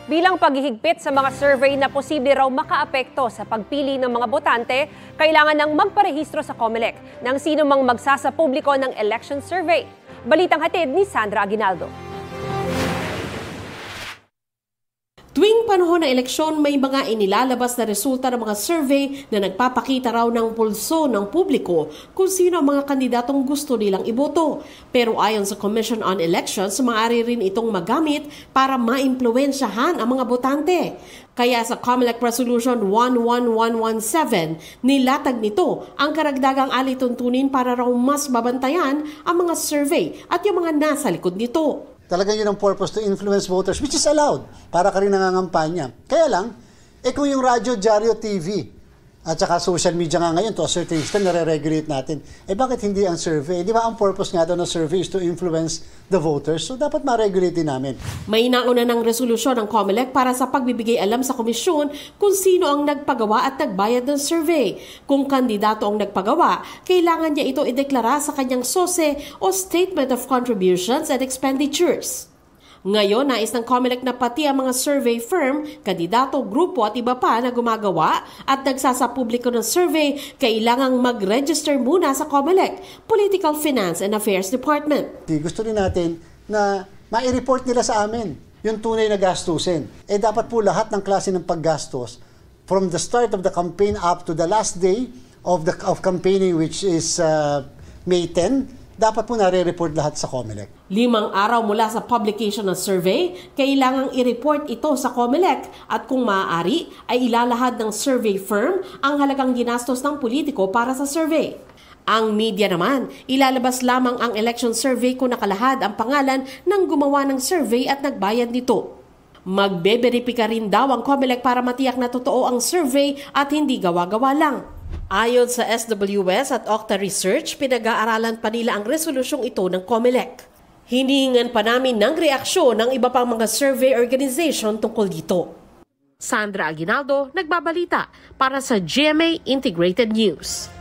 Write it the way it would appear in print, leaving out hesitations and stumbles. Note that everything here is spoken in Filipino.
Bilang paghihigpit sa mga survey na posible raw makaapekto sa pagpili ng mga botante, kailangan ng magparehistro sa COMELEC ng sino mang magsasapubliko ng election survey. Balitang hatid ni Sandra Aguinaldo. Tuwing panahon ng eleksyon, may mga inilalabas na resulta ng mga survey na nagpapakita raw ng pulso ng publiko kung sino ang mga kandidatong gusto nilang iboto. Pero ayon sa Commission on Elections, maaari rin itong magamit para maimpluwensyahan ang mga botante. Kaya sa COMELEC Resolution 11117, nilatag nito ang karagdagang alituntunin para raw mas mabantayan ang mga survey at yung mga nasa likod nito. Talagang yun ang purpose, to influence voters, which is allowed para ka rin nangangampanya. Kaya lang, kung yung radyo, dyaryo, TV, at saka social media nga ngayon, to a certain extent, nare-regulate natin, bakit hindi ang survey? Di ba ang purpose nga daw ng survey is to influence the voters? So dapat ma-regulate din namin. May nauna ng resolusyon ng COMELEC para sa pagbibigay alam sa komisyon kung sino ang nagpagawa at nagbayad ng survey. Kung kandidato ang nagpagawa, kailangan niya ito ideklara sa kanyang SOSE o Statement of Contributions and Expenditures. Ngayon, nais ng COMELEC na pati ang mga survey firm, kandidato, grupo at iba pa na gumagawa at nagsasapubliko ng survey, kailangang mag-register muna sa COMELEC, Political Finance and Affairs Department. Gusto rin natin na ma-report nila sa amin yung tunay na gastusin. Dapat po lahat ng klase ng paggastos from the start of the campaign up to the last day of campaigning, which is May 10, dapat po nare-report lahat sa COMELEC. 5 araw mula sa publication ng survey, kailangang i-report ito sa COMELEC at kung maaari ay ilalahad ng survey firm ang halagang ginastos ng politiko para sa survey. Ang media naman, ilalabas lamang ang election survey kung nakalahad ang pangalan ng gumawa ng survey at nagbayad nito. Magbe-verifika rin daw ang COMELEC para matiyak na totoo ang survey at hindi gawa-gawa lang. Ayon sa SWS at Octa Research, pinag-aaralan pa nila ang resolusyong ito ng COMELEC. Hiningan pa namin ng reaksyon ng iba pang mga survey organization tungkol dito. Sandra Aguinaldo, nagbabalita para sa GMA Integrated News.